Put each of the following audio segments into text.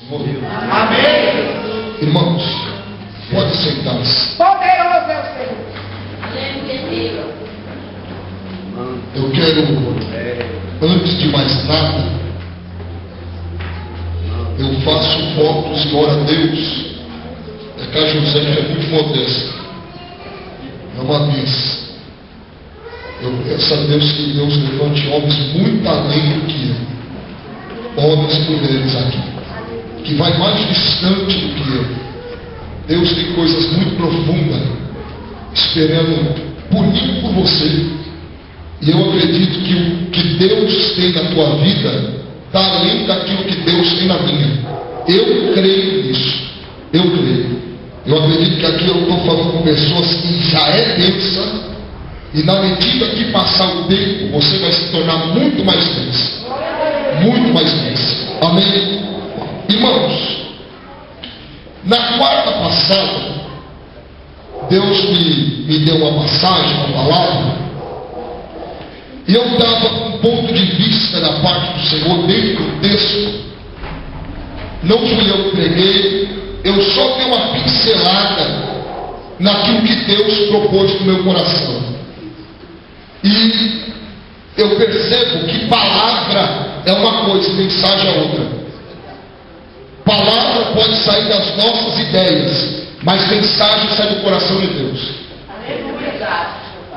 Senhor. Amém. Irmãos, pode sentar-se. Poderoso é o Senhor. Eu quero, antes de mais nada, eu faço votos, glória a Deus. É que a José é muito modesta. É uma benção. Eu peço a Deus que Deus levante homens muito além do que eu. Homens e mulheres aqui. Que vai mais distante do que eu. Deus tem coisas muito profundas esperando por mim e por você. E eu acredito que o que Deus tem na tua vida está além daquilo que Deus tem na minha. Eu creio nisso. Eu creio. Eu acredito que aqui eu estou falando com pessoas que já é bênção. E na medida que passar o tempo, você vai se tornar muito mais bênção. Muito mais bênção. Amém? Irmãos, na quarta passada, Deus me deu uma passagem, uma palavra. E eu dava um ponto de vista da parte do Senhor dentro do texto. Não fui eu que preguei, eu só dei uma pincelada naquilo que Deus propôs no meu coração. E eu percebo que palavra é uma coisa, mensagem é outra. Palavra pode sair das nossas ideias, mas mensagem sai do coração de Deus.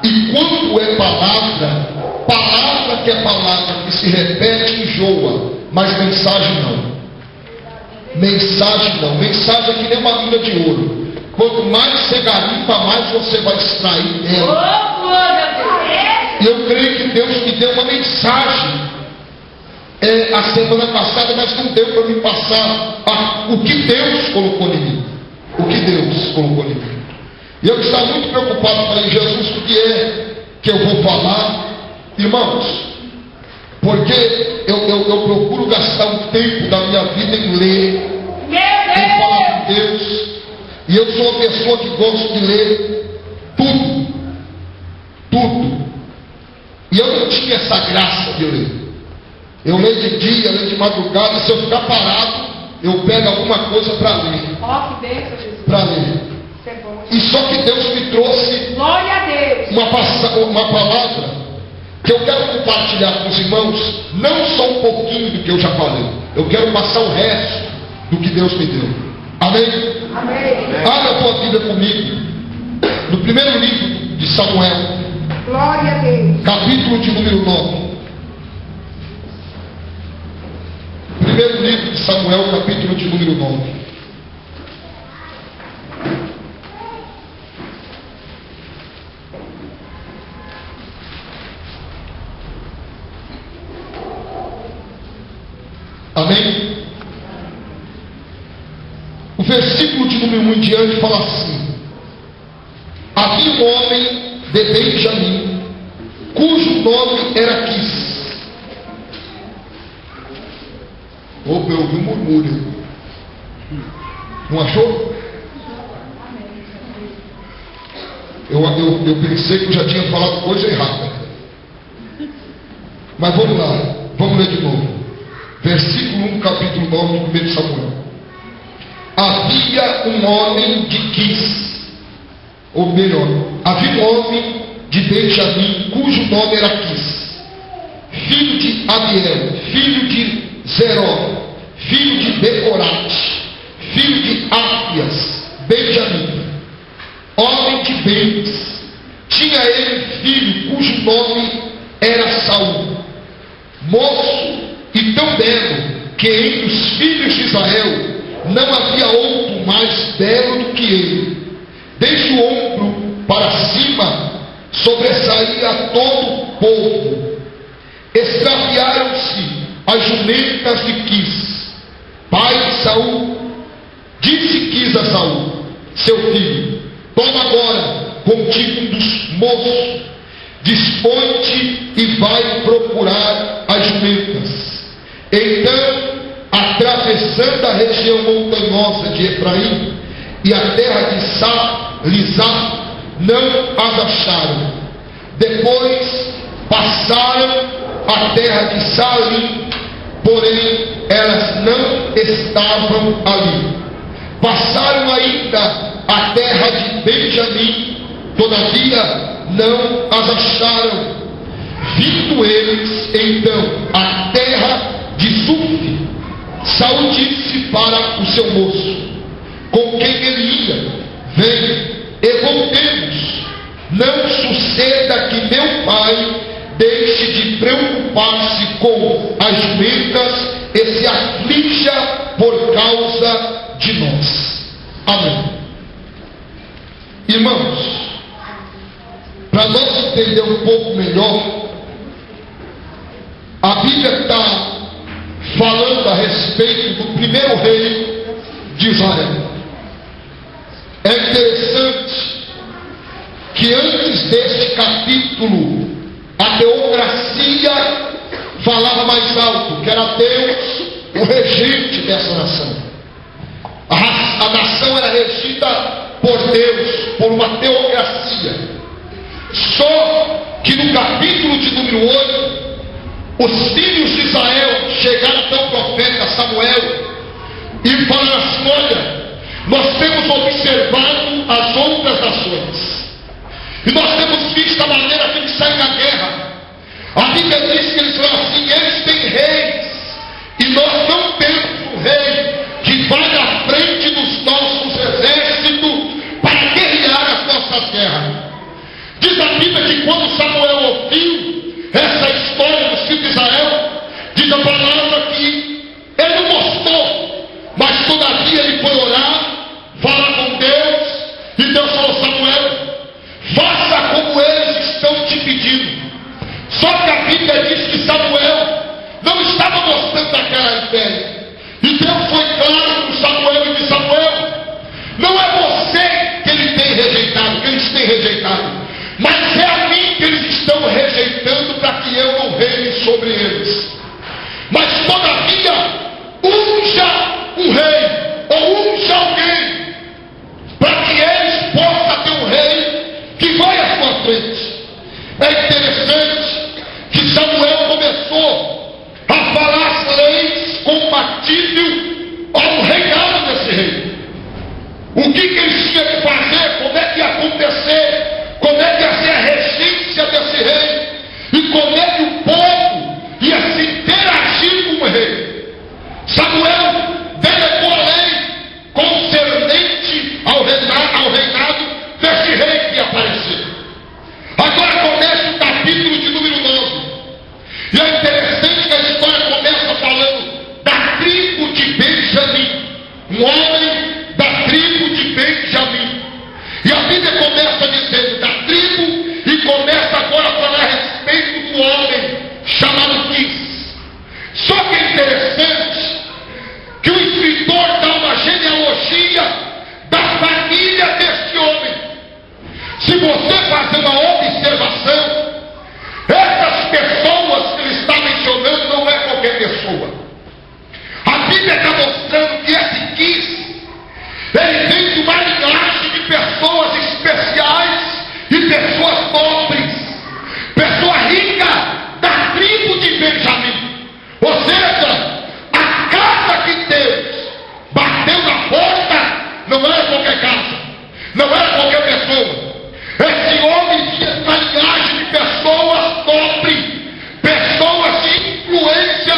E quando é palavra, palavra que é palavra, que se repete, enjoa, mas mensagem não. Mensagem não. Mensagem é que nem uma mina de ouro. Quanto mais você garimpa, mais você vai extrair dela. Eu creio que Deus me deu uma mensagem a semana passada, mas não deu para me passar o que Deus colocou em mim. O que Deus colocou em mim. E eu estava muito preocupado. Falei, Jesus, o que é que eu vou falar? Irmãos, porque eu procuro gastar um tempo da minha vida em ler, em falar com Deus. E eu sou uma pessoa que gosto de ler tudo. Tudo. E eu não tinha essa graça de ler. Eu leio de dia, leio de madrugada. Se eu ficar parado, eu pego alguma coisa para ler. Ó, que bênção, Jesus. Para ler. E só que Deus me trouxe Glória a Deus. uma palavra que eu quero compartilhar com os irmãos. Não só um pouquinho do que eu já falei. Eu quero passar o resto do que Deus me deu. Amém? Amém. Abra a tua Bíblia comigo. No primeiro livro de Samuel. Glória a Deus. Capítulo de número 9. Primeiro livro de Samuel, capítulo de número 9. Amém? O versículo de número 1 em diante fala assim: havia um homem de Benjamim, cujo nome era Quis. Opa, eu ouvi um murmúrio. Não achou? Eu pensei que eu já tinha falado coisa errada. Mas vamos lá, vamos ler de novo. Versículo 1, capítulo 9 do 1 Samuel. Havia um homem de Quis, ou melhor, havia um homem de Benjamim, cujo nome era Quis, filho de Abiel, filho de Zeró, filho de Becorate, filho de Áfias, Benjamim, homem de bens. Tinha ele filho cujo nome era Saul, moço e tão belo que entre os filhos de Israel não havia outro mais belo do que ele. Desde o ombro para cima sobressaía todo o povo. Extraviaram-se as jumentas de Quis, pai de Saul. Disse Quis a Saul, seu filho: toma agora contigo um dos moços, dispõe-te e vai procurar as jumentas. Então, atravessando a região montanhosa de Efraim e a terra de Lisá, não as acharam. Depois passaram a terra de Salim porém elas não estavam ali. Passaram ainda a terra de Benjamim, todavia não as acharam. Vindo eles então a terra de Zuf, Saul disse para o seu moço, com quem ele ia: vem e voltemos, não suceda que meu pai deixe de preocupar-se com as jumentas e se aflija por causa de nós. Amém. Irmãos, para nós entender um pouco melhor, a Bíblia está falando a respeito do primeiro rei de Israel. É interessante que antes deste capítulo a teocracia falava mais alto, que era Deus o regente dessa nação. A nação era regida por Deus, por uma teocracia. Só que no capítulo de número 8, os filhos de Israel chegaram até o profeta Samuel e falaram assim: olha, nós temos observado as outras nações e nós temos visto a maneira que eles saem da guerra. A Bíblia diz que eles falam assim: eles têm reis e nós não temos um rei que vai à frente dos nossos exércitos para guerrear as nossas guerras. Diz a Bíblia que quando Samuel ouviu essa história dos filhos de Israel, diz a palavra que ele não gostou, mas todavia ele foi orar, falar com Deus, e Deus falou: Samuel, faça como eles estão te pedindo. Só que a Bíblia diz que Samuel não estava mostrando aquela ideia, e Deus foi claro com Samuel e disse: Samuel, não é você que eles têm rejeitado, mas é a mim que eles estão rejeitando, para que eu não reine sobre eles. Mas todavia, unja um rei, ou unja alguém, para que eles possam ter um rei que vai à sua frente. É interessante que Samuel começou a falar as leis compatíveis ao reinado desse rei. O que eles tinham que fazer, como é que ia acontecer, como é que ia ser a regência desse rei, e como é que o povo ia se interagir com o rei. Samuel delegou a lei concernente ao reinado desse rei que ia aparecer. Agora começa o capítulo de número 9. E é interessante que a história começa falando da tribo de Benjamim. Um homem da tribo de Benjamim. E a Bíblia começa dizendo da tribo, e começa agora a falar a respeito do homem chamado Quis. Só que é interessante que o escritor dá uma genealogia da família deste homem. Se você fazer uma observação, essas pessoas que ele está mencionando não é qualquer pessoa. A Bíblia está mostrando que esse Quis, ele vem de uma linhagem de pessoas especiais e pessoas nobres, pessoa rica da tribo de Benjamim. Ou seja, a casa que Deus bateu na porta não era qualquer casa, não era qualquer pessoa. Esse homem tinha uma linhagem de pessoas nobres, pessoas de influência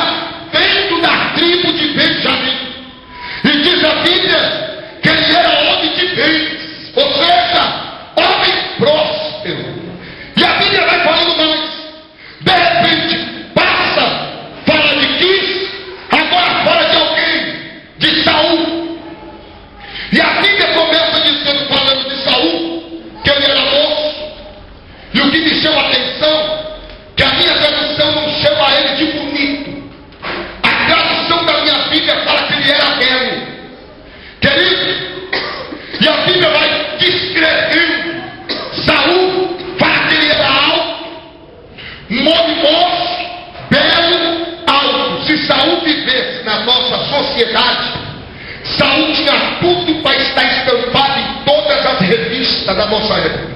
dentro da tribo de Benjamim. E diz a Bíblia que ele era homem de bens, ou seja, homem próspero. E a Bíblia vai falando mais. De repente, passa, fala de Quis, agora fala de alguém, de Saul. E a Bíblia começa dizendo, falando de Saul, que ele era moço. E o que me chama a atenção, que a minha tradução não chama ele de bonito. A tradução da minha Bíblia fala que ele era belo. Querido, e a Bíblia vai descrevendo Saul, fala que ele era alto, um homem moço, belo, alto. Se Saul vivesse na nossa sociedade, Saul tinha tudo para estar estampado em todas as revistas da nossa época.